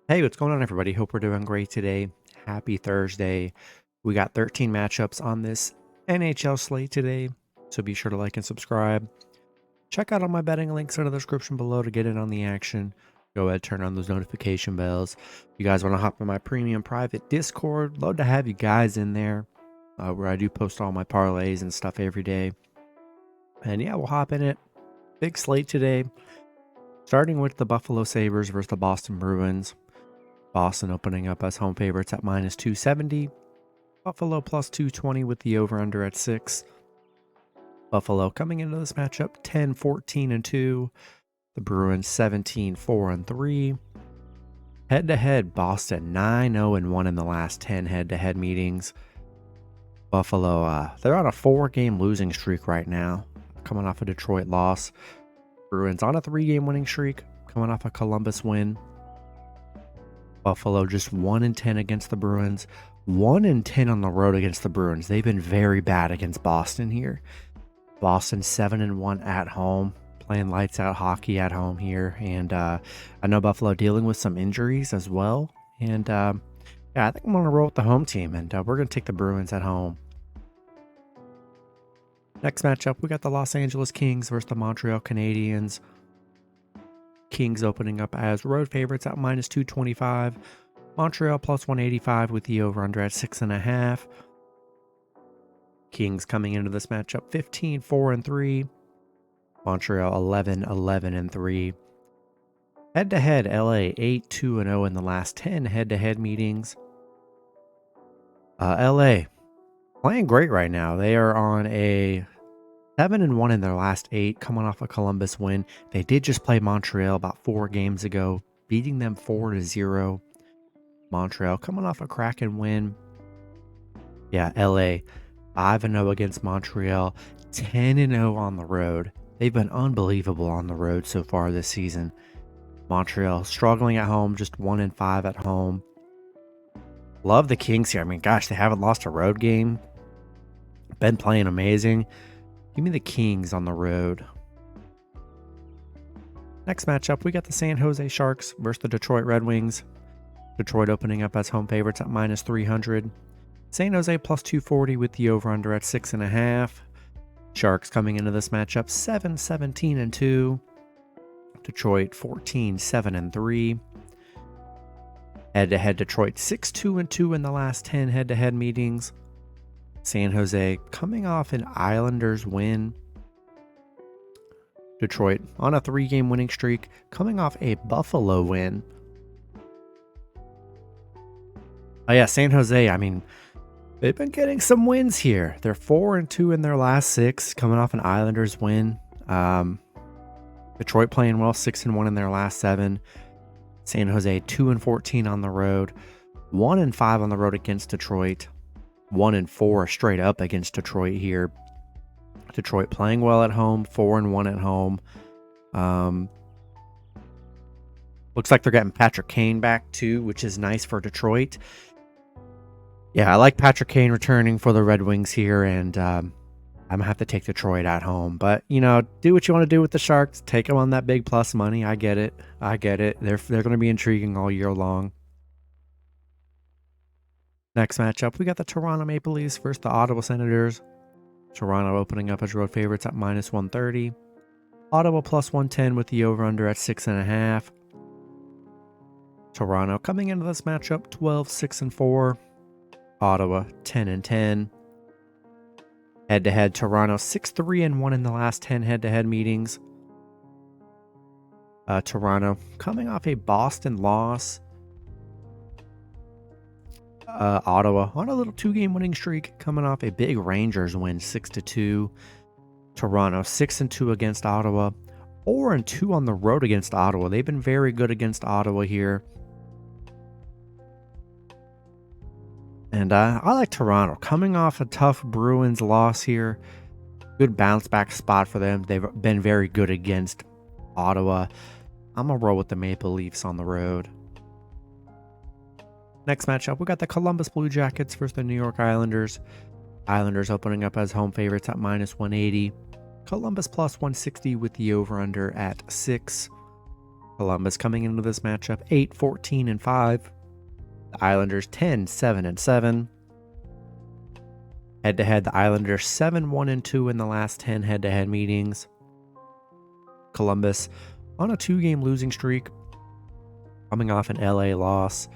Hey, what's going on, everybody? Hope we're doing great today. Happy Thursday. We got 13 matchups on this NHL slate today, so be sure to like and subscribe. Check out all my betting links in the description below to get in on the action. Go ahead, turn on those notification bells. If you guys want to hop in my premium private Discord, love to have you guys in there, where I do post all my parlays and stuff every day. And yeah, we'll hop in it. Big slate today, starting with the Buffalo Sabres versus the Boston Bruins. Boston opening up as home favorites at minus 270. Buffalo plus 220 with the over-under at 6. Buffalo coming into this matchup 10-14-2. The Bruins 17-4-3. Head-to-head, Boston 9-0-1 in the last 10 head-to-head meetings. Buffalo, they're on a 4-game losing streak right now, coming off a Detroit loss. Bruins on a 3-game winning streak, coming off a Columbus win. Buffalo just 1-10 against the Bruins, 1-10 on the road against the Bruins. They've been very bad against Boston here. Boston 7-1 at home, playing lights out hockey at home here. And I know Buffalo dealing with some injuries as well. And yeah, I think I'm going to roll with the home team, and we're going to take the Bruins at home. Next matchup, we got the Los Angeles Kings versus the Montreal Canadiens. Kings opening up as road favorites at minus 225. Montreal plus 185 with the over-under at 6.5. Kings coming into this matchup 15-4-3. Montreal 11-11-3. Head-to-head, LA 8-2-0 in the last 10 head-to-head meetings. LA playing great right now. They are on a 7-1 in their last 8, coming off a Columbus win. They did just play Montreal about 4 games ago, beating them 4-0. Montreal coming off a Kraken win. Yeah, LA 5-0 against Montreal, 10-0 on the road. They've been unbelievable on the road so far this season. Montreal struggling at home, just 1-5 at home. Love the Kings here. I mean, gosh, they haven't lost a road game. Been playing amazing. Give me the Kings on the road. Next matchup, we got the San Jose Sharks versus the Detroit Red Wings. Detroit opening up as home favorites at minus 300. San Jose plus 240 with the over-under at 6.5. Sharks coming into this matchup 7-17-2. Detroit 14-7-3. Head-to-head, Detroit 6-2-2 in the last 10 head-to-head meetings. San Jose coming off an Islanders win. Detroit on a 3-game winning streak, coming off a Buffalo win. Oh yeah, San Jose, I mean, they've been getting some wins here. They're 4-2 in their last 6, coming off an Islanders win. Detroit playing well, 6-1 in their last 7. San Jose 2-14 on the road, 1-5 on the road against Detroit. 1-4 straight up against Detroit here. Detroit playing well at home, 4-1 at home. Looks like they're getting Patrick Kane back too, which is nice for Detroit. Yeah, I like Patrick Kane returning for the Red Wings here, and I'm going to have to take Detroit at home. But, you know, do what you want to do with the Sharks. Take them on that big plus money. I get it. They're going to be intriguing all year long. Next matchup, we got the Toronto Maple Leafs versus the Ottawa Senators. Toronto opening up as road favorites at minus 130. Ottawa plus 110 with the over-under at 6.5. Toronto coming into this matchup 12-6-4. Ottawa 10-10. Head-to-head, Toronto 6-3-1 in the last 10 head-to-head meetings. Toronto coming off a Boston loss. Ottawa on a little 2-game winning streak, coming off a big Rangers win 6-2. Toronto 6-2 against Ottawa, 4-2 on the road against Ottawa. They've been very good against Ottawa here. And I like Toronto coming off a tough Bruins loss here. Good bounce back spot for them. They've been very good against Ottawa. I'm going to roll with the Maple Leafs on the road. Next matchup, we got the Columbus Blue Jackets versus the New York Islanders. Islanders opening up as home favorites at -180. Columbus plus 160 with the over-under at 6. Columbus coming into this matchup 8-14-5. The Islanders 10-7-7. Head-to-head, the Islanders 7-1-2 in the last 10 head-to-head meetings. Columbus on a 2-game losing streak, coming off an LA loss.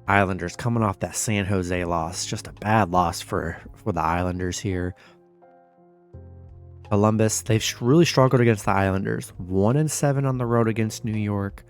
Islanders coming off that San Jose loss. Just a bad loss for the Islanders here. Columbus, they've really struggled against the Islanders. 1-7 on the road against New York.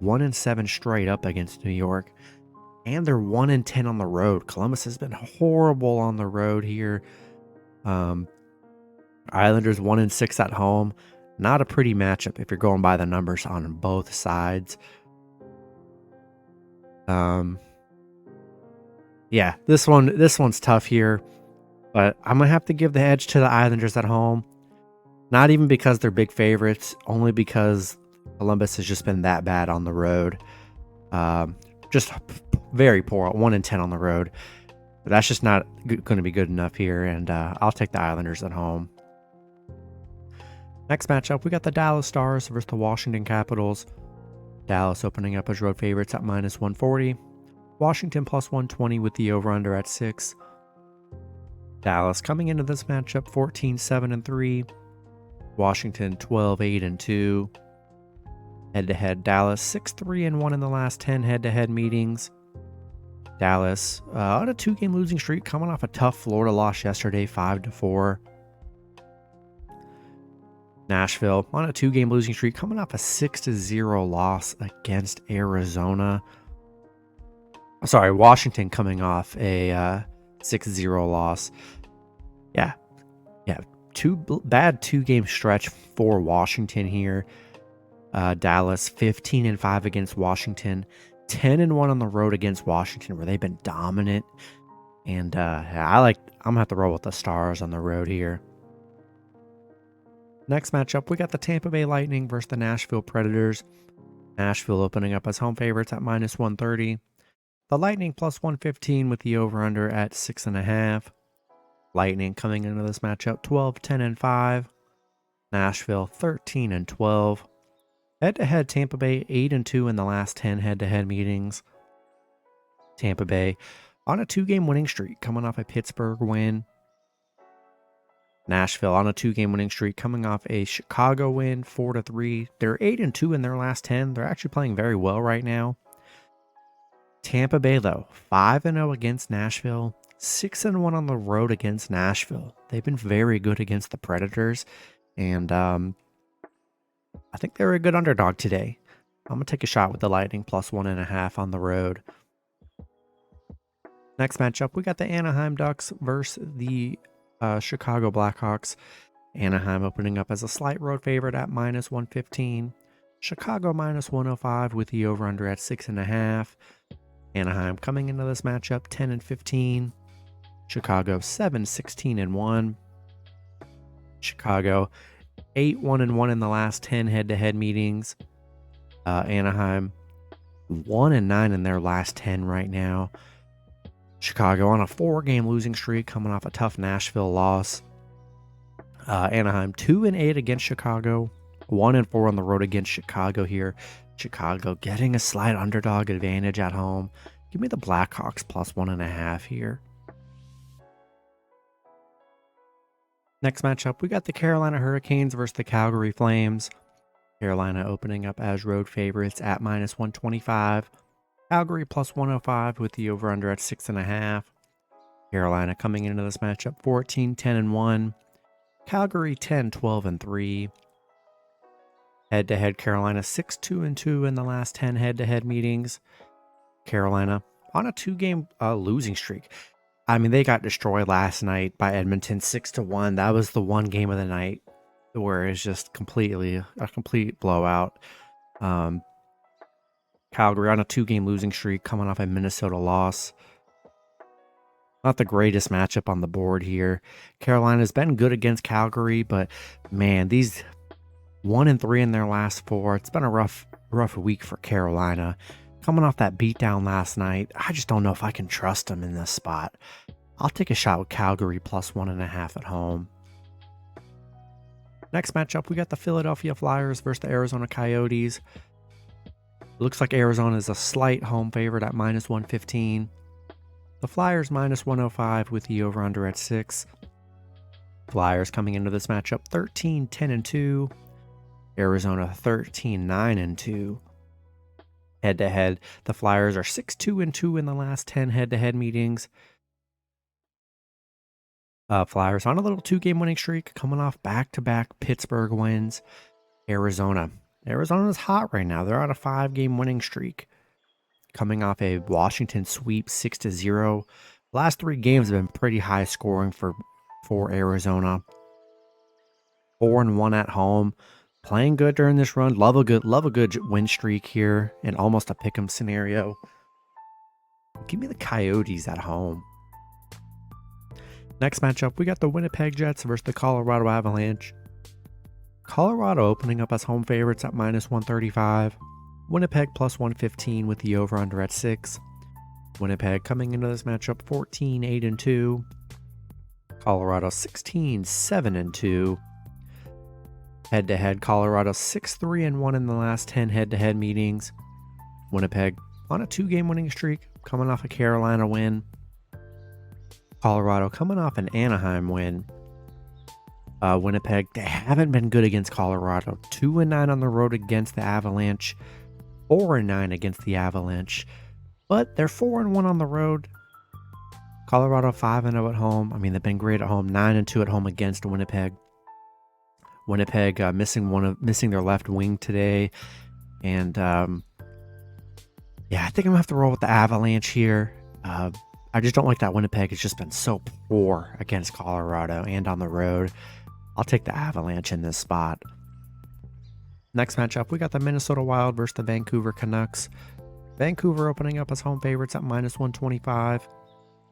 1-7 straight up against New York. And they're 1-10 on the road. Columbus has been horrible on the road here. Islanders 1-6 at home. Not a pretty matchup if you're going by the numbers on both sides. Yeah, this one's tough here, but I'm gonna have to give the edge to the Islanders at home. Not even because they're big favorites, only because Columbus has just been that bad on the road. Just very poor, 1-10 on the road. But that's just not going to be good enough here, and I'll take the Islanders at home. Next matchup, we got the Dallas Stars versus the Washington Capitals. Dallas opening up as road favorites at -140. Washington +120 with the over-under at 6. Dallas coming into this matchup 14-7-3. Washington 12-8-2. Head-to-head, Dallas 6-3-1 in the last 10 head-to-head meetings. Dallas on a 2-game losing streak, coming off a tough Florida loss yesterday, 5-4. Nashville on a 2-game losing streak, coming off a 6-0 loss against Arizona. Sorry, Washington coming off a 6-0 loss. Yeah. Bad 2-game stretch for Washington here. Dallas 15-5 against Washington, 10-1 on the road against Washington, where they've been dominant. And I'm gonna have to roll with the Stars on the road here. Next matchup, we got the Tampa Bay Lightning versus the Nashville Predators. Nashville opening up as home favorites at -130. The Lightning +115 with the over-under at 6.5. Lightning coming into this matchup 12-10-5. Nashville 13-12. Head-to-head, Tampa Bay 8-2 in the last 10 head-to-head meetings. Tampa Bay on a 2-game winning streak, coming off a Pittsburgh win. Nashville on a 2-game winning streak, coming off a Chicago win, 4-3. They're 8-2 in their last 10. They're actually playing very well right now. Tampa Bay, though, 5-0 against Nashville, 6-1 on the road against Nashville. They've been very good against the Predators, and I think they're a good underdog today. I'm going to take a shot with the Lightning +1.5 on the road. Next matchup, we got the Anaheim Ducks versus the Chicago Blackhawks. Anaheim opening up as a slight road favorite at -115. Chicago -105 with the over-under at 6.5. Anaheim coming into this matchup 10-15. Chicago 7-16-1. Chicago 8-1-1 in the last 10 head-to-head meetings. Anaheim 1-9 in their last 10 right now. Chicago on a 4-game losing streak, coming off a tough Nashville loss. Anaheim 2-8 against Chicago, 1-4 on the road against Chicago here. Chicago getting a slight underdog advantage at home. Give me the Blackhawks +1.5 here. Next matchup, we got the Carolina Hurricanes versus the Calgary Flames. Carolina opening up as road favorites at -125. Calgary +105 with the over-under at 6.5. Carolina coming into this matchup 14-10-1. Calgary 10-12-3. Head-to-head, Carolina 6-2-2 in the last 10 head-to-head meetings. Carolina on a 2-game losing streak. I mean, they got destroyed last night by Edmonton 6-1. That was the one game of the night where it's just a complete blowout. Calgary on a 2-game losing streak, coming off a Minnesota loss. Not the greatest matchup on the board here. Carolina's been good against Calgary, but man, these 1-3 in their last 4. It's been a rough week for Carolina. Coming off that beatdown last night, I just don't know if I can trust them in this spot. I'll take a shot with Calgary +1.5 at home. Next matchup, we got the Philadelphia Flyers versus the Arizona Coyotes. Looks like Arizona is a slight home favorite at -115. The Flyers -105 with the over-under at 6. Flyers coming into this matchup 13-10-2. Arizona 13-9-2. Head-to-head, the Flyers are 6-2-2 in the last 10 head-to-head meetings. Flyers on a little 2-game winning streak, coming off back-to-back Pittsburgh wins. Arizona's hot right now. They're on a 5-game winning streak, coming off a Washington sweep 6-0. Last 3 games have been pretty high scoring for Arizona. 4-1 at home, playing good during this run. Love a good win streak here, and almost a pick'em scenario. Give me the Coyotes at home. Next matchup, we got the Winnipeg Jets versus the Colorado Avalanche. Colorado opening up as home favorites at -135. Winnipeg +115 with the over-under at 6. Winnipeg coming into this matchup 14-8-2. Colorado 16-7-2. Head-to-head, Colorado 6-3-1 in the last 10 head-to-head meetings. Winnipeg on a 2-game winning streak, coming off a Carolina win. Colorado coming off an Anaheim win. Winnipeg, they haven't been good against Colorado. 2-9 on the road against the Avalanche. 4-9 against the Avalanche. But they're 4-1 on the road. Colorado 5-0 at home. I mean, they've been great at home. 9-2 at home against Winnipeg. Winnipeg missing their left wing today. And yeah, I think I'm gonna have to roll with the Avalanche here. I just don't like that Winnipeg has just been so poor against Colorado and on the road. I'll take the Avalanche in this spot. Next matchup, we got the Minnesota Wild versus the Vancouver Canucks. Vancouver opening up as home favorites at -125.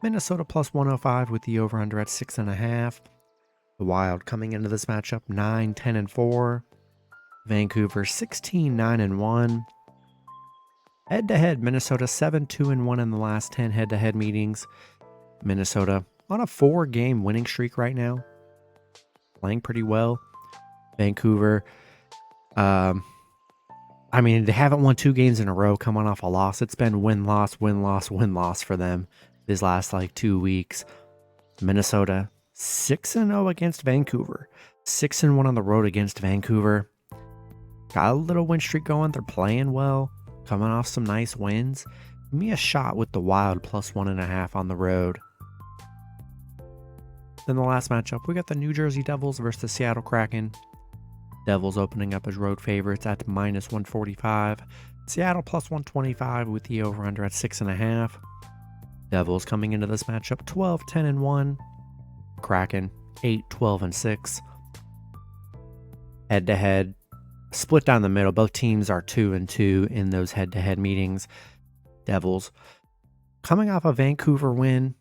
Minnesota +105 with the over-under at 6.5. The Wild coming into this matchup 9-10-4. Vancouver 16-9-1. Head-to-head, Minnesota 7-2-1 in the last 10 head-to-head meetings. Minnesota on a 4-game winning streak right now, playing pretty well. Vancouver, I mean, they haven't won 2 games in a row coming off a loss. It's been win-loss, win-loss, win-loss for them these last 2 weeks. Minnesota 6-0 against Vancouver, 6-1 on the road against Vancouver. Got a little win streak going. They're playing well, coming off some nice wins. Give me a shot with the Wild +1.5 on the road. Then the last matchup, we got the New Jersey Devils versus the Seattle Kraken. Devils opening up as road favorites at -145. Seattle +125 with the over-under at 6.5. Devils coming into this matchup 12-10-1. Kraken 8-12-6. Head-to-head, split down the middle. Both teams are 2-2 in those head-to-head meetings. Devils coming off a Vancouver win.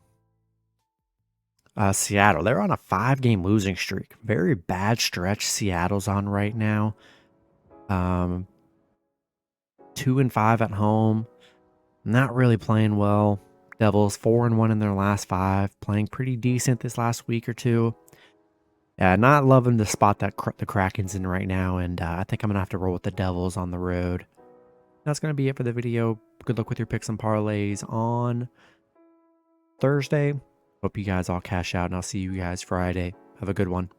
Seattle, they're on a 5-game losing streak. Very bad stretch Seattle's on right now. 2-5 at home. Not really playing well. Devils 4-1 in their last 5. Playing pretty decent this last week or two. Yeah, not loving the spot that the Kraken's in right now. And I think I'm going to have to roll with the Devils on the road. That's going to be it for the video. Good luck with your picks and parlays on Thursday. Hope you guys all cash out, and I'll see you guys Friday. Have a good one.